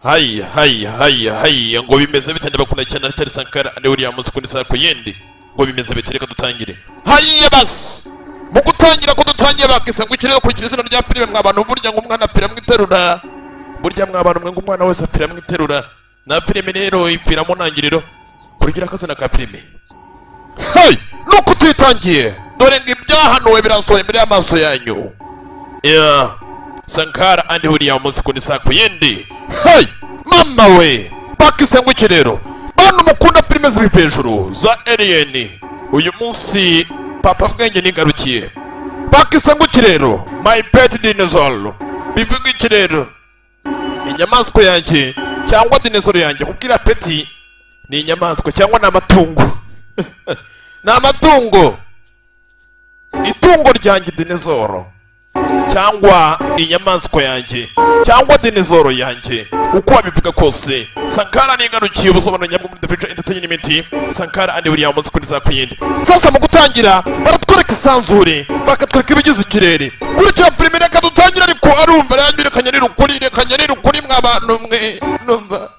Hayi ngo bimeze bite ndabakunda cyane Richard Sankara ande Williams kundi sako yendi ngo bimeze bite reka dutangire hayi bas mu gutangira ko dutangiye bakise ngo ikirere ku izina rya filime mwabantu burya ngo umwana apira mwiterura burya mwabantu mwe ngo umwana wese apira mwiterura na filime rero ipfira mu ntangiriro kugira akazina ka filime nuko tuyitangiye dore ngo ibyahanuwe birasohoye imbere y'amaso yanyu Sankara ande Williams kundi sako yendi mama we bakise ngo ikirero bantu mukunda filime ziri hejuru za Alien uyu munsi papa bwenge nigarukiye bakise ngo ikirero my pet dinosaur bivuga ikirero inyamaswa yanjye cyangwa dinosaur yanjye kubwira peti ni inyamaswa cyangwa n'amatungo n'amatungo itungo ryanjye dinosaur cyangwa inyamaswa yanjye cyangwa dinosaur yanjye uko wabivuga kose Sankara nigarukiye ubusobanuro nyabwo muri The Future Entertainment Sankara ande Williams kundi za kuyindi sasa mu gutangira baratwereka isanzure bakatwereka ibigize ikirere kurikira filime reka dutangira ariko arumva yanyirekanye n'ukuri mwabantu mwe numva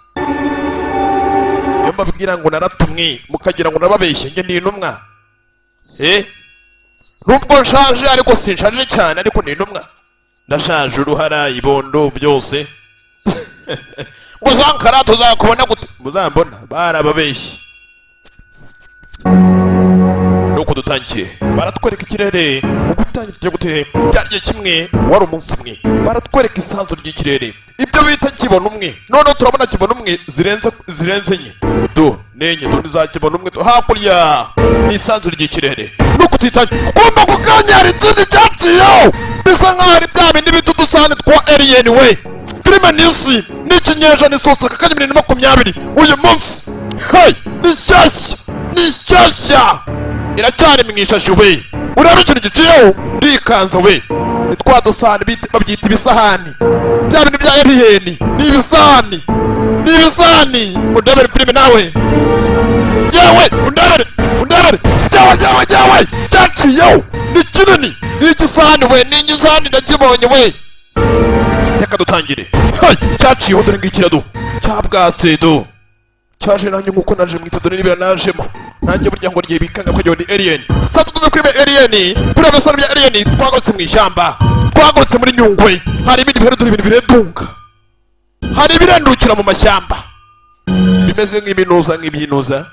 yamba bibwira ngo naratumwe mukagira ngo nababeshye nge ndi intumwa nubwo nshaje ariko sinshaje cyane ariko ni intumwa ndashaje uruhara ibondo byose ngo Sankara tuzakubona gute muzambona barababeshye nuko dutangiye baratwereka ikirere mu gutangira cyo gute cyariye kimwe wari umunsi umwe baratwereka isanzu ry'ikirere ibyo bita kibona umwe none turabona kibona umwe zirenze nye nenye dundi za kibona umwe hakurya ni isanzu ry'ikirere nuko tuyitangiye ugomba gukanyara ikindi cyaciyeho bisa nk'aho ari bya bindi bita udusahane twa Alien we filime n'isi n'ikinyejana isohotse aka kanya 2020 uyu munsi ni shyashya iracyari mu ishashi we urabona ikintu giciyeho rikanze we ni twa dusahane babyita ibisahani bya bintu bya Alien ni ibisahani undebere filime nawe yewe undebere yewe cyaciyeho ni kinini ni igisahani we ni igisahani ndakibonye we reka dutangire cyaciyeho dore ngikirado cyabwatse do cyaje nanjye nkuko naje mwita dore nibira najemo nanjye burya ngo rye bikanga ko ni Alien sasa tuve kuri Alien kuri abasara bya Alien twagotse mu ishyamba twagotse muri Nyungwe hari ibindi biheru ibintu biredunga hari ibirendukira mu mashyamba bimeze nk'ibyinuza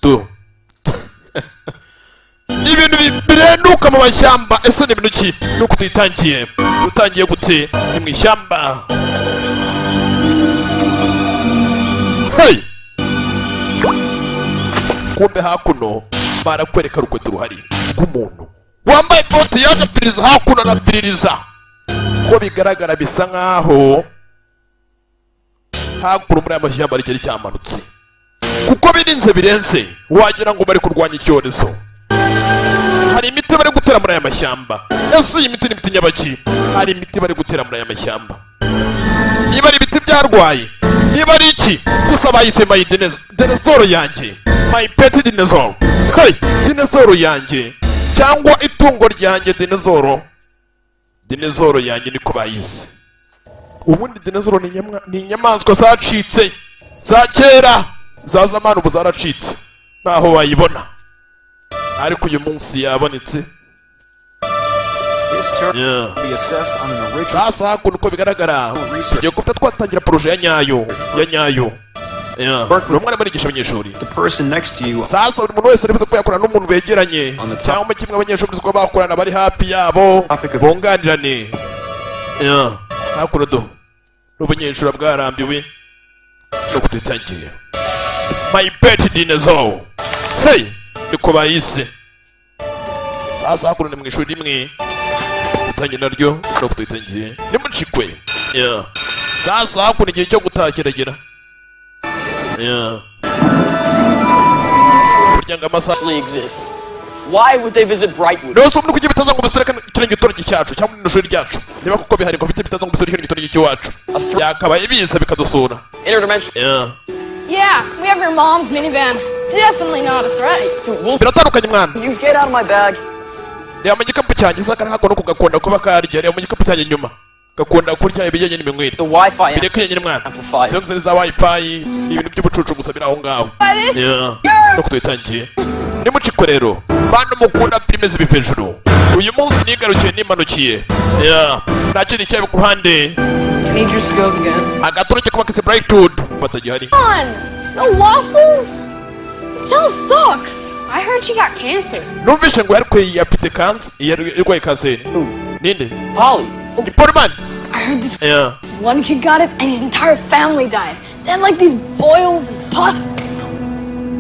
do ibintu birenduka mu mashyamba ese ni ibintu ki nuko tuyitangiye gute ni mu ishyamba kumbe hakuno barakwereka rukweto ruhari rw'umuntu wambaye bote yaje apiririza hakuno arapiririza ko bigaragara bisa nkaho hakuno muri aya mashyamba rigeri cyamanutse kuko birenze wagira ngo bari kurwanya icyorezo hari imiti bari gutera muri aya mashyamba ese iyi miti ni imiti nyabaki hari imiti bari gutera muri aya mashyamba niba ari ibiti byarwaye niba ari iki gusa bayise my dinosaur yanjye my pet dinosaur dinosaur yanjye cyangwa itungo ryanjye dinosaur yanjye niko bayise ubundi dinosaur ni inyamaswa zacitse za kera za zamani ubu zaracitse ntaho wayibona ariko uyu munsi yabonetse sasa hakuno uko bigaragara tugiye kuba twatangira poroje ya nyayo ni umwana murigisha abanyeshuri sasa buri muntu wese aribuze ko yakorana n'umuntu begeranye cyangwa kimwe abanyeshuri ko bakorana bari hafi yabo bunganirane hakuno do n'ubunyeshuri bwarambiwe no kudutangiye my pet dinosaur niko bayise sasa hakuno ni mu ishuri rimwe dutangiye naryo no kudutangiye ni mucikwe sasa hakuno igihe cyo gutaha kiragera burya ngo amasaha Why would they visit Brightwood? No, so nuko bitaza ngo bisore kirenge gitorage cyacu cyangwa no shuri ryacu niba kuko bihari ko bite bitaza ngo bisore kirenge gitorage cyacu yakabaye biza bikadusura Interdimensional. Yeah, we have your mom's minivan. Definitely not a threat. Dude, biratandukanye mwana. you get out of my bag. Reba mu gikapu cyanjye saka hako no kugakonda kuba karya reba mu gikapu cyanjye nyuma gakunda kurya ibijyanye n'iminywere The Wi-Fi birekanye nyine mwana amplifier. izo nzira za wifi ni ibintu by'ubucucu gusa biri aho ngaho no kutuyitangiye nimuciko rero bantu mukunda filime zibi hejuru uyu munsi nigarukiye nimanukiye nta kindi cyabe ku ruhande Need your skills again. agatoroke kuba kese Brightwood batagihari Come on! No waffles? Still sucks. I heard she got cancer. numvishe ngo yarwaye afite kansa yarwaye kanseri ninde Polly. ni Polman I heard this one kid got it and his entire family died. They had like these boils and pus.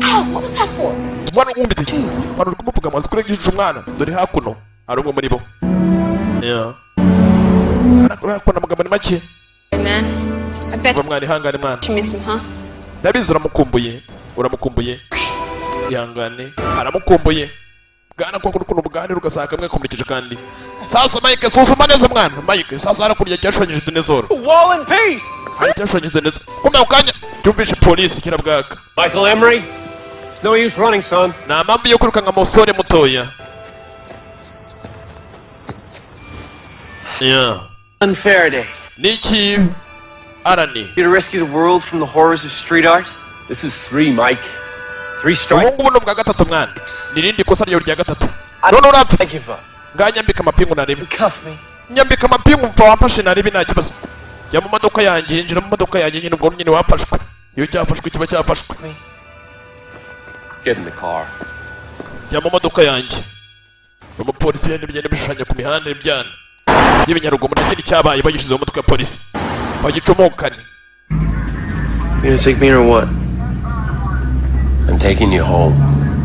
Ow, what was that for? mwana wumvite mwana uri kumuvuga amazi kuri gishusho umwana dore hakuno hari umwe muri bo arakora amagambo ni make Hey man, I bet mwana ihangane mwana you miss him, huh? ndabizi uramukumbuye ihangane aramukumbuye bwana kwa kurukuno bugane rugasanga kamwe kumurikije kandi sasa Mike susuma neza mwana Mike sasa arakurya cyashonyije dinezoro Wall in peace. hari cyashonyije neza kumya ukanya cyumvishe polisi kirabwaka Michael Emery? It's no use running, son. na mpamvu yo kwiruka nka musore mutoya Unfair day. niki arani Here to rescue the world from the horrors of street art. This is 3, Mike. 3 strikes. ubu ngubu ni ubwa gatatu mwana nirindi kosa ryawe rya gatatu none urapfa I give up. nganyambika amapingu narebe Cuff me. nyambika amapingu mfa wamfashe narebe nta kibazo ya mu modoka yanjye yinjira mu modoka yanjye nyine ubwo nyine wafashwe iyo cyafashwe kiba cyafashwe Get in the car. ya mu modoka yanjye umupolisi yandi bigenda bishushanya ku mihanda ibyana y'ibinyarugomo nta kindi cyabaye bagishize mu modoka ya polisi bagicomokane You gonna take me or what? I'm taking you home.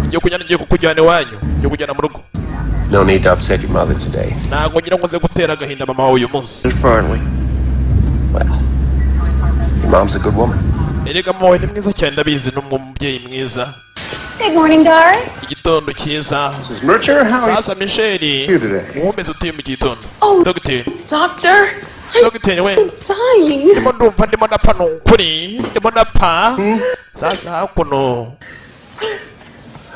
ngiye kujyana ngiye kukujyana iwanyu ngiye kujyana mu rugo No need to upset your mother today. ntabwo ngira ngo nze gutera agahinda mama wawe uyu munsi Far, aren't we? Well, your mom's a good woman. erega mama wawe ni mwiza cyane ndabizi ni umubyeyi mwiza Good morning, Doris. igitondo cyiza Mrs. Murcher, how are sasa Michelle you today? umeze utuye mu gitondo Oh. dogiteri Doctor, dogiteri we dying. ndimo ndumva ndimo napfa ni ukuri ndimo napfa sasa hakuno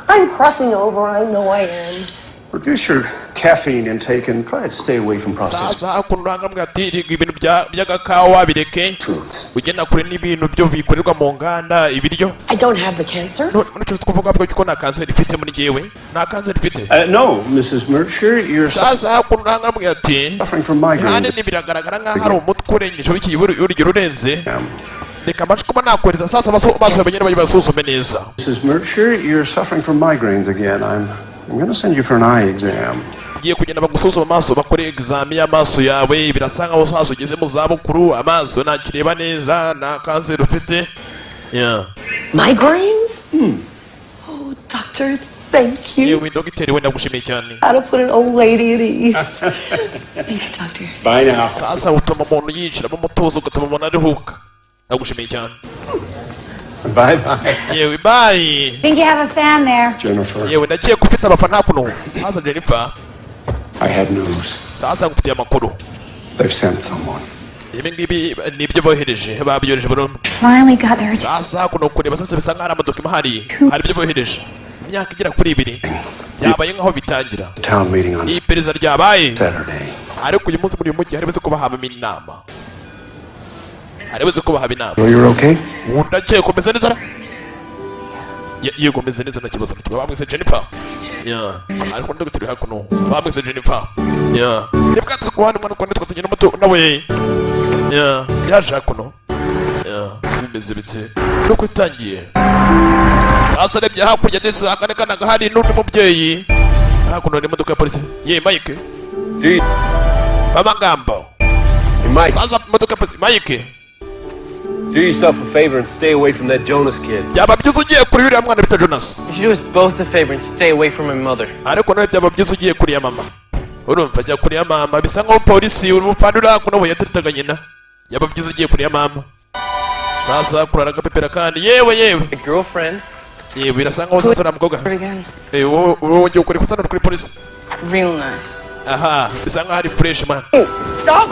I'm crossing over, I know I am. Reduce your caffeine intake and try to stay away from processed sasa hakuno urangambwa ati "Riga ibintu by'agakawa bireke foods. ugenda kure n'ibintu byo bikorerwa mu nganda ibiryo I don't have the cancer. none nicyo twavuga bwo ko nta kanseri ifite muri jyewe nta kanseri ifite No, Mrs. Murcher, you're sasa hakuno urangambwa ati suffering from kandi migraines. biragaragara nk'aho hari umutwe urengeje w'ikiyi urugero urenze Um, reka amajwi kuba nakohereza sasa amaso bagenda basuzume neza Mrs. Murcher, you're suffering from migraines again. I'm going to send you for an eye exam. ngiye kugenda bagusuzuma amaso bakore examen y'amaso yawe birasa nkaho sasa ugeze mu zabukuru amaso ntakireba neza nta kanseri ufite Migraines? Oh, doctor, thank you. yewe dogiteri we ndagushimiye cyane How to put an old lady at ease. Thank you, doctor. Bye now. sasa utuma umuntu yinjiramo umutuzo ugatuma umuntu aruhuka ndagushimiye cyane Bye bye. yewe bayi Think you have a fan there? Jennifer, yewe ndagiye gufite abafana hakuno sasa Jennifer I have news. sasa ngufitiye amakuru They've sent someone. ibi ngibi ni ibyo bohereje babyohereje burundu Finally got their attention. sasa kuno kureba sasa bisa nkaho ari amadokima hari ibyo bohereje imyaka igera kuri 2 byabaye nkaho bitangira The town meeting on iperereza ryabaye Saturday. ariko uyu munsi muri uyu mujyi hari buze kuba habamo inama hari buze kuba haba inama Oh, you're okay? ndakeye komeza neza ra yego meze neza nta kibazo mutwe bamwise Jennifer ariko ndaguturi hakuno bamwise Jennifer nibwatse ku bandi mwana kwandi twatugenda muto nawe yaje hakuno bimeze bitse nuko itangiye sasa rebye hakurya ndetse akane kana gahari n'undi mubyeyi hakuno ni imodoka ya polisi Mike Do you... bamagambo Hey, Mike, sasa imodoka ya polisi Mike do yourself a favor and stay away from that Jonas kid. byaba byiza ugiye kuri uriya mwana bita Jonas You should do us both a favor and stay away from my mother. ariko nawe byaba byiza ugiye kuri ya mama urumva ajya kuri ya mama bisa nkaho polisi urumufandura kuno we yataritaga nyina yaba byiza ugiye kuri ya mama sasa kurara agapepera kandi yewe A girlfriend? yewe birasa nkaho sasa uriya mukobwa Again. wowe ugiye kuri kusanura kuri polisi Real nice. aha bisa nkaho ari fresh man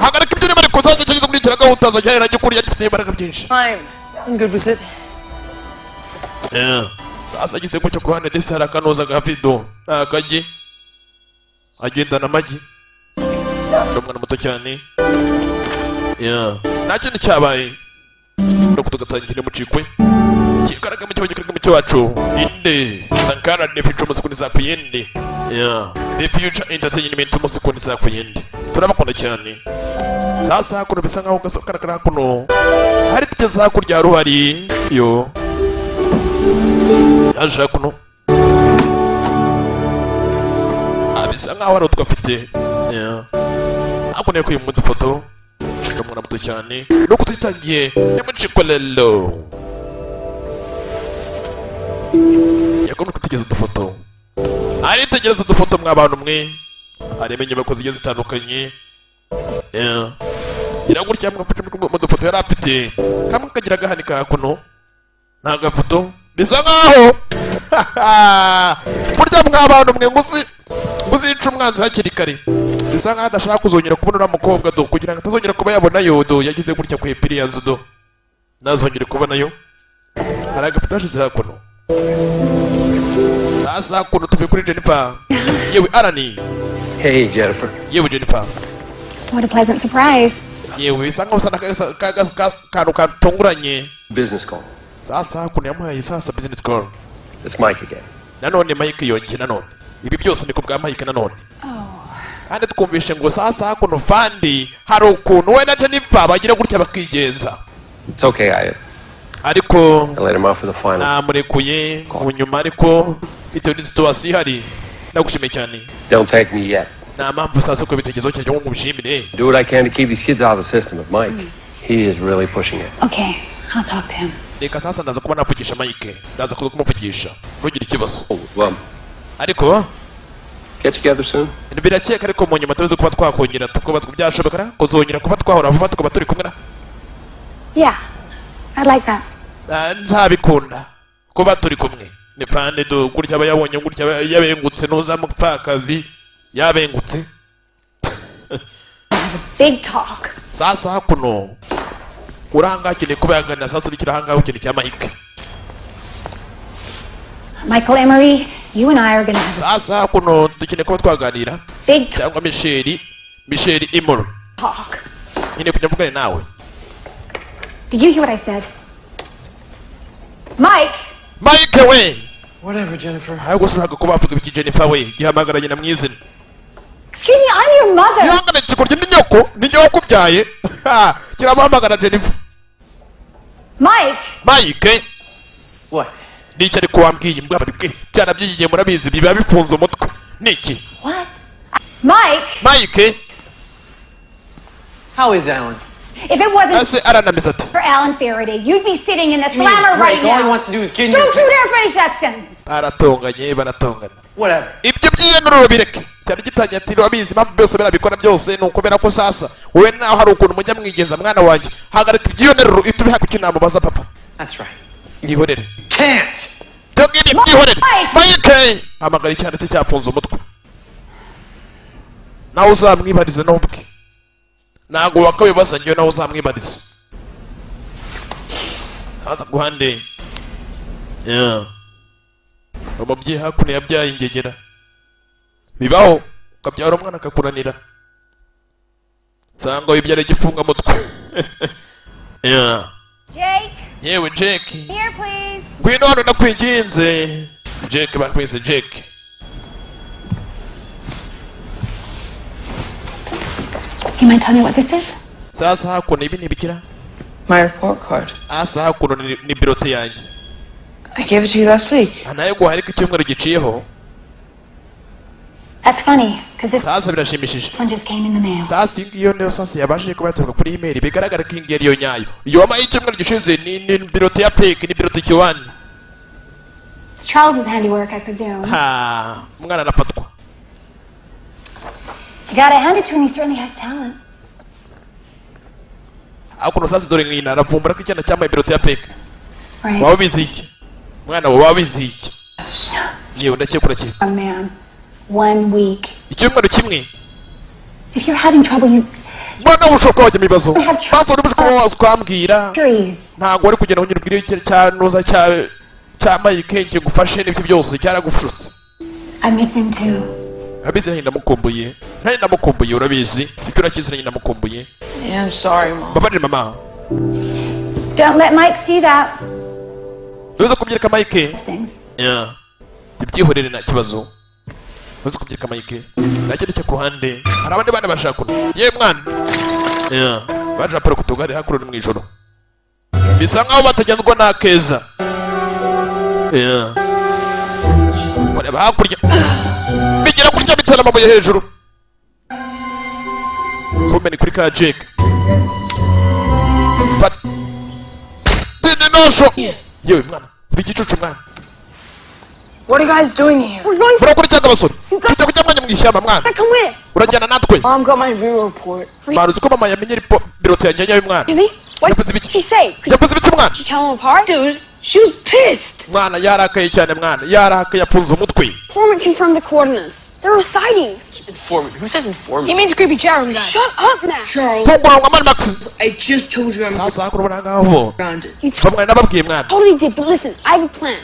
hagarika ibyo ariko sasa cyageze kuri kira gahunda azajya najya kuri yagifite imbaraga byinshi I'm good with it. sasa ageze ku cyo ku ruhande ndetse hari akanoza gafido akagi agendana amagi ni umwana muto cyane nta kindi cyabaye no kutugatangira mucikwe kikaraga mu cyo wacu inde Sankara the future musikuni za kuyende the future entertainment musikuni za kuyende turabakunda cyane sasa hakuno bisa nkaho gasokarakara hakuno hari tugeze hakurya ruhari yo yaje hakuno abisa nkaho ari utwafite hakuno yakuye mu dufoto kamwana muto cyane no kutitangiye yamucikolelo yakomeje kutigeza udufoto aritegereza udufoto mw'abantu mwe areba inyubako zigiye zitandukanye iragurya mu dufoto yari afite kamwe kagira agahanika hakuno nta gafoto bisa nkaho burya mw'abantu mwe nguzica umwanzi hakiri kare bisa nkaho adashaka kuzongera kubona uriya mukobwa do kugira ngo atazongera kuba yabonayo do yagize gutya ku epiri yanzu do ntazongere kubonayo hari agafoto hashize hakuno sasa hakuno tuvuye kuri Jennifer yewe Arani. Hey Jennifer. Yewe Jennifer. What a pleasant surprise. Yewe bisa nkaho usana kantu katunguranye. Business call. Sasa hakuno yamuhaye sasa business call. It's Mike again. Nanone Mike yongeye nanone ibi byose ni kubwa Mike nanone kandi twumvishe ngo sasa hakuno fandi hari ukuntu we na Jennifer bagira gutya bakigenza. It's okay, ariko I let him out for the final. namurekuye mu nyuma ariko bitewe n'isituwasiyo ihari ndagushimiye cyane. Don't take me yet. nta mpamvu sasa ko bitekerezo cyanjye ngo mushimire. Do what I can to keep these kids out of the system, but Mike, he is really pushing it. Okay, I'll talk to him. Reka sasa ndaza kuba navugisha Mike, ndaza kuza kumuvugisha ntugire ikibazo. Well, ariko get together soon. birakeka ariko mu nyuma tuzi kuba twakongera tukuba byashobokana kuzongera kuba twahora vuba tukaba turi kumwe na. Yeah, I'd like that. nzabikunda kuba turi kumwe ni fande do gutya bayabonye gutya yabengutse noza mupfakazi yabengutse. Big talk. Sasa hakuno uranga kine kuba yagana sasa bikira hanga ukine cya Mike. Michael Emery, you and I are gonna have sasa hakuno dukine kuba twaganira big talk. cyangwa Michelle Imoro Talk. nyine kunyavugane nawe. Did you hear what I said? Mike we. Whatever, Jennifer. Hayo gushaka kuba avuga iki Jennifer we gihamagara nyina mwizina. Excuse me, I'm your mother. Yangana kikurye ni nyoko kubyaye. Kirabahamagara Jennifer. Mike. What? Niki ari kuwambwiye mbwa bari bwe cyana byigiye murabizi biba bifunze umutwe. Niki? What? Mike. How is Alan? If it wasn't for Alan Faraday, you'd be sitting in the slammer right now. All he wants to do is get in Don't you dare finish that sentence. baratonganye. Whatever. Ibyo byiyenururo bireke. Cyane gitangiye ati abizi mpamvu byose birabikora byose nuko bera ko sasa we naho hari ukuntu mujya mwigenza mwana wanjye hagarika ibyiyenururo itubiha kukinama baza papa. That's right. Ihorere. Can't. Togini ihorere. Mike. Amagari cyane cyafunze umutwe. Nawe uzamwibarize nobwe. Nago wakawe basangiye nawe uzamwibarize. Haza guhande. Umubyeyi hakuno yabyaye ingegera. Bibaho ukabyara umwana akakunanira. Sanga wibyara igifunga mutwe. Jake. Yewe Jake. Here please. Gwino hano nakwinginze. Jake bakwise Jake. You mind telling me what this is? Sasa hakuno ibi nibikira. My report card. Asa hakuno ni birote yanjye. I gave it to you last week. Anaye guharika icyumweru giciyeho. That's funny, because this Sasa birashimishije. one just came in the mail. Sasa iyo niyo sasa yabashije kubatunga kuri email bigaragara ko ingeri yo nyayo. Iyo wamaye icyumweru gishize ni birote ya fake ni birote kiwani. It's Charles's handiwork, I presume. Umwana anafatwa. I gotta hand it to him, he certainly has talent. Hakuno sasa dore ngina aravumbura ko icyana cyambaye birote ya fake. Right. Waba biziki. Mwana waba biziki. Yewe ndakekura ki. A man. 1 week. Icyumweru kimwe. If you're having trouble, you Mwana ushoka wajya mibazo. have Basa uri bushaka wakwambwira. trees. Ntago ari kugenda unyira ubwire cyanoza cyambaye kenge gufashe n'ibyo byose cyaragushutse. I miss him too. abizi nanjye ndamukumbuye nanjye ndamukumbuye urabizi icyo urakizi nanjye ndamukumbuye. Yeah, I'm sorry, Mom. Babarire mama. Don't let Mike see that. Uza kubyereka Mike. Things. Yeah. Ibyihorere nta kibazo. Uza kubyereka Mike. Nacyo cyo ku ruhande. Hari abandi bana bashaka kuno. Ye mwana. Yeah. Baje apara kutugare hakuru mu ijoro. Bisa nkaho batajyandwa na Keza. Yeah. Bareba hakurya. Bigera kurya bitana amabuye hejuru. Komeni kuri ka Jake. But Dinosho. Yewe mwana. Bigicucu mwana. What are you guys doing here? We're going to Murakuri cyangwa basore. Tujya kujya mwanya mu ishyamba mwana. come with. Urajyana natwe. Mom got my view report. Maruzi ko mama yamenye birote yanjye yayo mwana. Really? What Yavuze did ibiki? she say? Could Yavuze ibiki mwana? you tell them apart? Dude, she was pissed. Mwana yarakaye cyane mwana. Yarakaye yafunze umutwe. Informant confirmed the coordinates. There were sightings. Informant. Who says informant? He means creepy chatroom guy. Shut up, Max. Charles, Fungura ngo mwana Max. I just told you I'm Sasa kurubona ngaho. grounded. You Bamwe nababwiye mwana. totally did, but listen, I have a plan.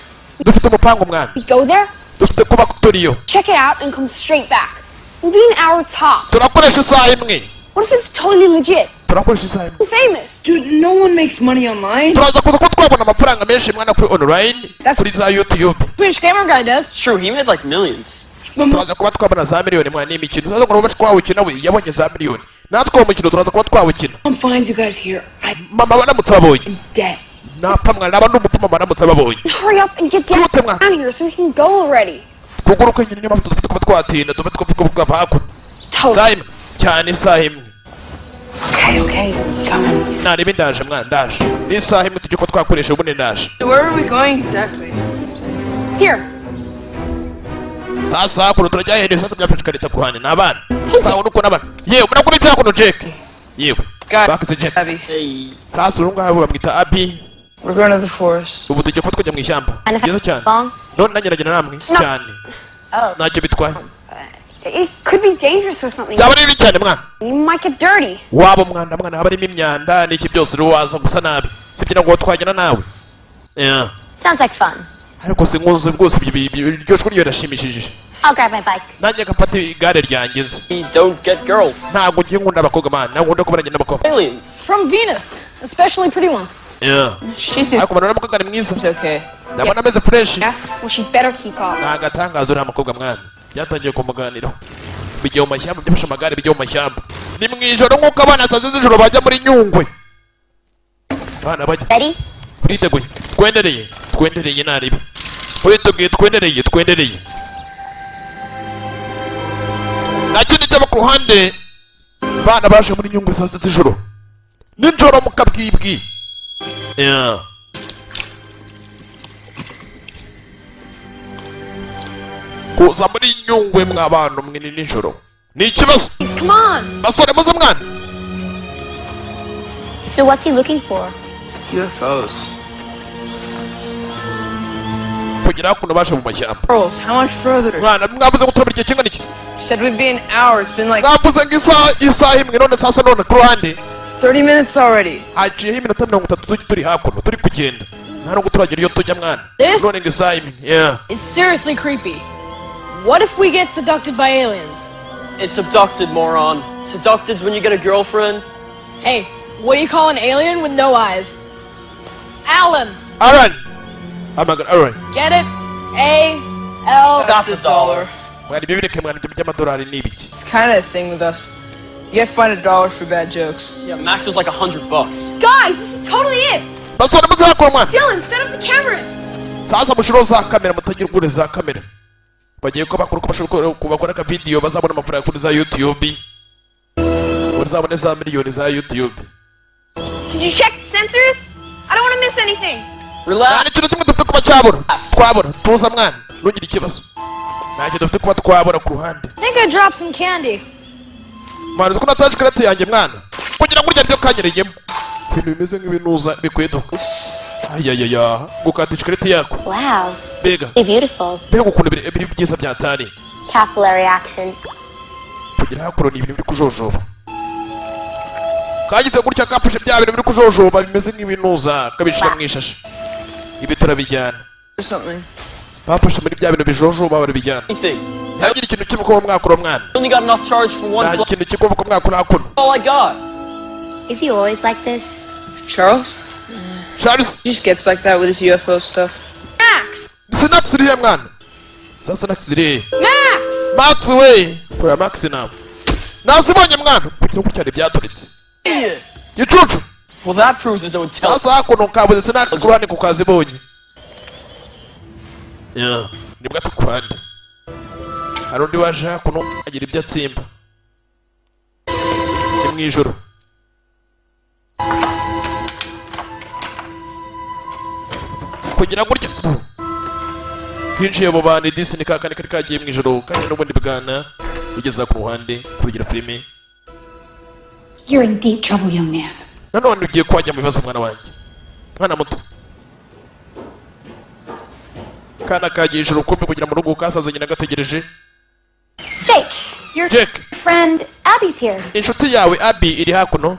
Dufite umupango mwana. We go there, Dufite kuba turiyo. check it out, and come straight back. We'll be an hour tops. Turakoresha isaha imwe. What if it's totally legit? Turakoresha isaha imwe. I'm famous. Dude, no one makes money online. Turaza kuza kuba twabona amafaranga menshi mwana kuri online. Kuri za YouTube. British camera guy does. True, he made like millions. Turaza kuba twabona za miliyoni mwana n'imikino. Turaza kuba twawukina we yabonye za miliyoni. Natwe mu mukino turaza kuba twawukina. Mom finds you guys here. I'm Mama baramutse babonye. dead. Napfa mwana naba n'umupfu mama baramutse babonye. Hurry up and get down Come on. here so we can go already. Kuguruka nyine niba dufite kuba twatinda dufite kuba hakuno. Totally. Isaha imwe cyane isaha imwe. Okay, coming. Nareba ndaje mwana ndaje. Ni isaha imwe tujye ko twakoresha ubundi ndaje. Where are we going exactly? Here. Sasa hakuno turajya hejuru sasa byafashe karita ku ruhande n'abana. Tawo nuko n'abana. Yewe murakuri byakuno Jake. Yewe. Bakize Jake. Abby. Hey. Sasa urunga habo bamwita Abi. We're going to the forest. Ubu tujye ko twajya mu ishyamba. And if Byiza cyane. long? None nangeragena namwe cyane. Oh. Ntacyo bitwaye. It could be dangerous or something. Byaba ari bibi cyane mwana. You might get dirty. Waba umwanda mwana haba harimo imyanda n'iki byose rero waza gusa nabi. Sibyo ngo twagena nawe. Yeah. Sounds like fun. Ariko sinkunze rwose biryoshye kuri yo rashimishije. I'll grab my bike. Nanjye gafata igare ryanjye nzi. We don't get girls. Ntabwo ngiye nkunda abakobwa man. Ntabwo nkunda kubana n'abakobwa. Aliens. From Venus, especially pretty ones. Yeah. She's Ariko mbona n'umukobwa ni mwiza. okay. Ndabona ameze fresh. Yeah? Well, she better keep off. Nta gatangazo uriya mukobwa mwana. Byatangiye kumuganiraho. Bijya mu mashyamba byafashe amagare bijya mu mashyamba. Ni mu ijoro nk'uko abana sazi z'ijoro bajya muri Nyungwe. Abana bajya. Ready? Uriteguye. Twendereye naribi. Uriteguye twendereye. Nakindi cyaba ku ruhande. Abana baje muri Nyungwe sazi z'ijoro. Nijoro mu kabwibwi. Yeah. Kuza muri Nyungwe mw'abantu mwe ni nijoro. Ni ikibazo. Please, come on. Basore muze mwana. So what's he looking for? UFOs. Kugera hakuno baje mu mashyamba. Charles, how much further? Mwana mwavuze ngo turabira igihe kingana iki? Said we'd be an hour. It's been like Mwavuze ngo isaha imwe none sasa none ku ruhande. 30 minutes already. Haciyeho iminota 30 turi hakuno turi kugenda. Nta nubwo turagera iyo tujya mwana. This- None ngo isaha imwe. Yeah. It's seriously creepy. What if we get seducted by aliens? It's abducted, moron. Seducted's when you get a girlfriend. Hey, what do you call an alien with no eyes? Alan. Aaron. Amagana Aaron. Get it? A-L. That's a dollar. Mwana bibireke mwana ibyo by'amadolari ni ibiki? It's kind of a thing with us. You get fined $1 for bad jokes. Yeah, max was like $100. Guys, this is totally it. Basore muze hakuno mwana. Dylan, set up the cameras. Sasa mushiro za kamera mutagira ugure za kamera. Bagiye ko bakora kubakora ka video bazabona amafaranga kuri za YouTube. Bazabona za miliyoni za YouTube. Did you check the sensors? I don't want to miss anything. Relax. Nta kintu kimwe dufite kuba twabona tuza mwana ntugire ikibazo. Nta kintu dufite kuba twabona ku ruhande. I think I dropped some candy. Mwana uko nataje karate yanjye mwana. Kugira ngo urya byo kanyereyemo. Ibintu bimeze nk'ibinuza bikweduka. Ayayaya gukatisha karate yako. Wow. Bega. They're beautiful. Bega ukuntu biri byiza byatari. Capillary action. Kugira hakuno ni ibintu biri kujojoba. Kagize gutya kapushe bya bintu biri kujojoba bimeze nk'ibinuza kabishira mu ishashi. Ibi turabijyana. Or something. Bafashe muri bya bintu bijojoba barabijyana. Anything. Yagira ikintu kimwe ko mwakura mwana. Only got enough charge for one flight. Ikintu kimwe ko mwakura hakuno. All I got. Is he always like this? Charles? Charles He just gets like that with his UFO stuff. Max! Snacks irihe mwana? Sasa Snacks irihe? Max! Max we! Kura Max nawe. Nazibonye mwana. Kugira ngo cyane byaturitse. Gicucu. Well, that proves there's no intelligence. Sasa hakuno kabuze Snacks ku ruhande kukazibonye. Nibwo tukwande. Hari undi waje hakuno agira ibyo atsimba. Ni mwijoro. Kugira ngo kinjiye mu bandi Disney kakane kari kagiye mwijoro kandi n'ubundi bwana bigeza ku ruhande kugira filime. You're in deep trouble, young man. Nanone ugiye kwajya mu bibazo mwana wanjye. Mwana muto. Kana kagiye ijoro kumbe kugira mu rugo kasaze nyina gategereje. Jake, your friend Abby's here. Inshuti yawe Abby iri hakuno.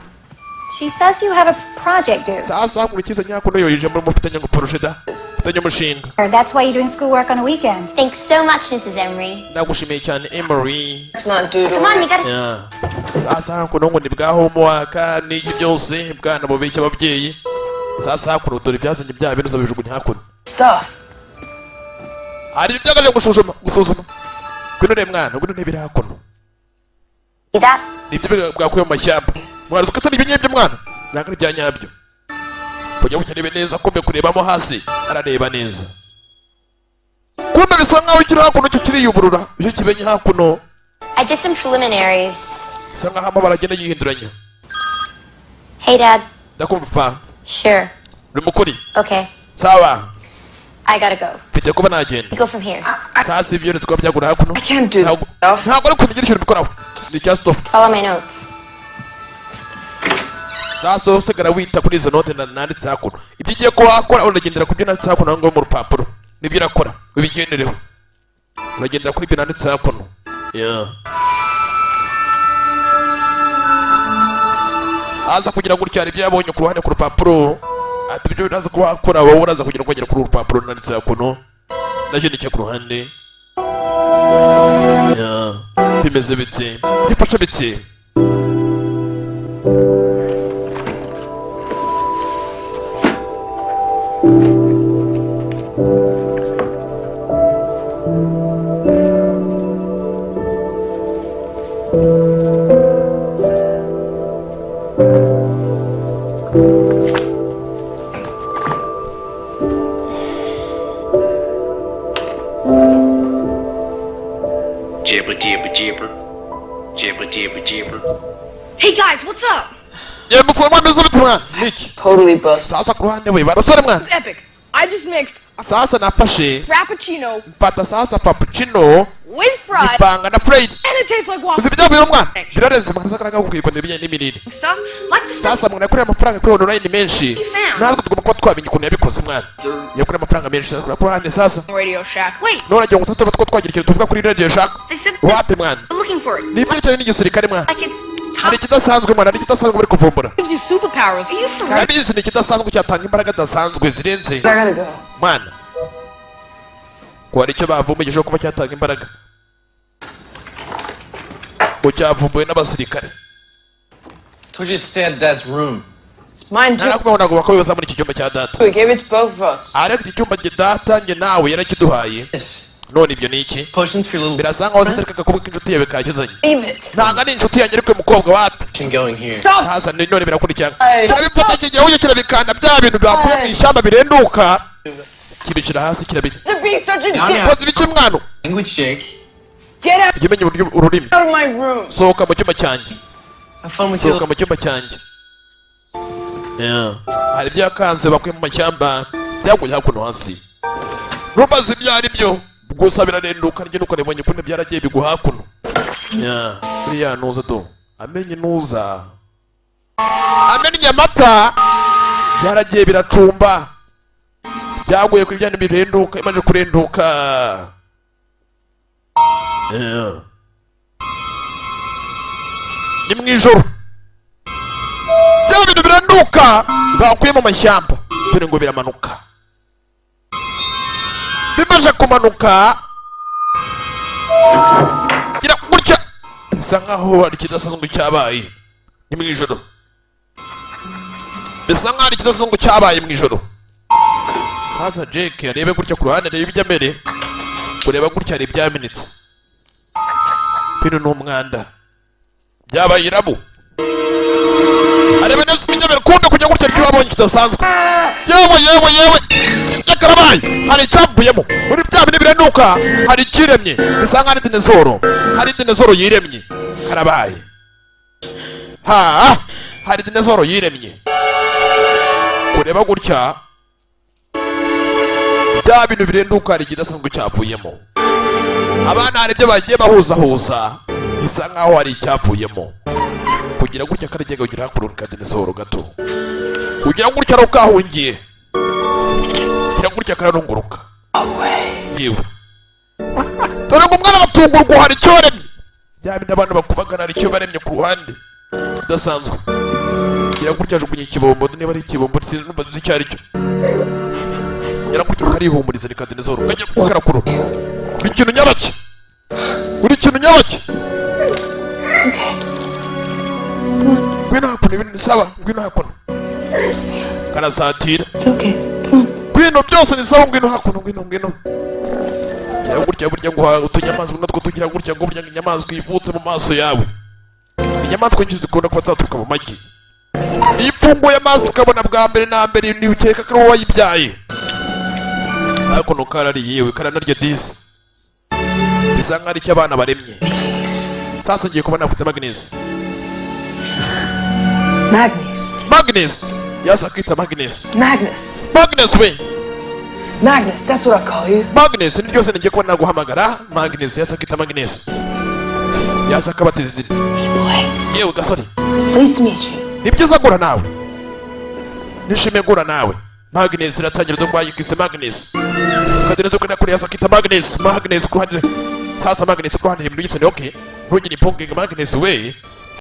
She says you have a project due. Sasa nkurikiza nyakuno yoyije muri mufitanye ngo project mufitanye umushinga. That's why you're doing schoolwork on a weekend. Thanks so much, Mrs. Emery. Ndagushimiye cyane Emery. It's not due to Come on, you gotta... Sasa hakuno ngo ni bwa homework n'iki byose bwana bubike ababyeyi. Sasa hakuno dore byazanye bya bintu zabijugunya hakuno. stuff. Hari ibyagaje gusuzuma. Bino ne mwana, bino ne biri hakuno. Ida. Nibyo bwakuye mu mashyamba. Mwana uko atari ibyo mwana. Nanga bya nyabyo. Kujya gukenebe neza kumbe kurebamo hasi arareba neza. Kumbe bisa nkaho kiri hakuno cyo kiri yuburura. Icyo kibenye hakuno. I did some preliminaries. Sanga hama baragenda yihinduranya. Hey, Dad. Ndakumva. Sure. Uri mukuri? Okay. Sawa. I gotta go. Mfite kuba nagenda. Go from here. Sasa ibyo nitwa byagura hakuno. I can't do that. Ntabwo ari kunigirishira bikoraho. Ni just stop. Follow my notes. Sasa usigara wita kuri izo note nanditse hakuno. Ibyo ugiye ko wakora uragendera ku byo nanditse hakuno ngo mu rupapuro. Nibyo urakora. Ubigendereho. Uragendera kuri ibyo nanditse hakuno. Sasa kugira ngo uryare ibyo yabonye ku ruhande ku rupapuro. Ati ibyo biraza ko wakora wowe uraza kugira ngo ugere kuri urupapuro nanditse hakuno. Nacyo nicyo ku ruhande. Bimeze bite? Bifashe bite? Hey guys, what's up? Totally bust. Sasa ku ruhande we barasore mwana. Epic. I just mixed Sasa nafashe Frappuccino mfata sasa Frappuccino with fries ipanga na fries. and it tastes like waffle. Uzibijya byo mwana. Birarenze mwana saka kugikwa n'ibijye n'imirire. Stuff like the Sasa mwana yakuriye amafaranga kuri online menshi. Natwe tugomba kuba twamenye ukuntu yabikoze mwana. Yakuriye amafaranga menshi sasa ku ruhande sasa. Radio Shack. Wait, None agiye ngo sasa twagira ikintu tuvuga kuri Radio Shack. they said Wapi mwana? I'm looking for it. Ni ibyo cyane n'igisirikare mwana. Like it's Hari top ikidasanzwe mwana, hari ikidasanzwe bari kuvumbura. gives you superpowers. Are you for real? Nabizi ni ikidasanzwe cyatanga imbaraga zidasanzwe zirenze. I gotta go. Mwana. Ko hari icyo bavumbuye cyo kuba cyatanga imbaraga. Ko cyavumbuye n'abasirikare. Told you to stay at Dad's room. It's mine too. Narakubona ngo bakobiza muri iki cyumba cya data. We gave it to both of us. Ariko iki cyumba cya data nge nawe yarakiduhaye. Yes. None ibyo ni iki? Potions for your little Birasa nkaho zitereka kuba inshuti yawe kakizanye. Leave it. Ntabwo ari inshuti yanjye ariko umukobwa wapi. going here. Stop. Sasa none birakurikirana. Kirabifata kigira ujye kirabikanda bya bintu byakuye mu ishyamba birenduka. Kibicira hasi kirabita. To be such a dick. Koze ibiki mwana? Language, Jake. Get out Ikimenye uburyo ururimi. of my room. Sohoka mu cyumba cyanjye. Have fun with Sohoka your mu cyumba cyanjye. Hari ibyakanze bakuye mu mashyamba byaguye hakuno hasi. Rubazi byari byo. Gusa birarenduka njye nuko nebonye kunde byaragiye biguha hakuno. Buriya nuza do. Amenye nuza. Amenye amata. Byaragiye biracumba. Byaguye kuri byane birenduka imaje kurenduka. Ni mwijoro. Byaba bintu biranduka bakuye mu mashyamba. Dore ngo biramanuka. Bimaje kumanuka gira gutya bisa nkaho hari ikidasanzwe cyabaye ni mu ijoro bisa nkaho hari ikidasanzwe cyabaye mu ijoro haza Jake arebe gutya ku ruhande arebe ibijya mbere kureba gutya hari ibyamenetse bino ni umwanda byabaye irabu arebe neza ibijya mbere kunda kujya gutya ariko wabonye kidasanzwe yewe yakarabaye hari icyavuyemo muri bya bine biranuka hari ikiremye bisa nkaho hari dinezoro yiremye karabaye hari dinezoro yiremye kureba gutya bya bintu birenduka hari ikidasanzwe cyavuyemo abana hari ibyo bagiye bahuzahuza bisa nkaho hari icyavuyemo kugira gutya karajya kugira hakururuka dinezoro gato kugira gutya ari ukahungiye kugira gutya kararunguruka yewe dore ngo umwana batungurwa hari icyo waremye bya bindi abantu bakubagana hari icyo baremye ku ruhande kidasanzwe kugira gutya ajugunye ikibombo niba ari ikibombo sinumva nzi icyo ari cyo kugira gutya karihumuriza ni kadinezoro kajya karakuru uri ikintu nyabaki It's okay. ngwino hakuno ibintu ni sawa ngwino hakuno karasatira It's okay. Come on. ngwino byose ni sawa ngwino hakuno ngwino kugira gutya burya ngo utunyamaswa natwo tugira gutya ngo burya inyamaswa ivutse mu maso yawe inyamaswa nyinshi zikunda kuba zaturuka mu magi iyo ipfunguye amaso ukabona bwa mbere na mbere ntiukeka ko wayibyaye hakuno karari yewe karanarya disi bisa nkaho ari icyo abana baremye sasa ngiye kubona afite Magnus yasa akita Magnus we Magnus, that's what I call you. Magnus ni ryose ngiye kubona guhamagara Magnus yasa akita Magnus yasa akabatiza izina Hey boy. yewe gasore Pleased to meet you. ni byiza gura nawe nishimiye gura nawe Magnus iratangira dogwa yikise Magnus kadineze kwenda kuri yasa akita Magnus kuhande hasa Magnus kuhande ibintu yitse okay ntugire impungenge Magnus we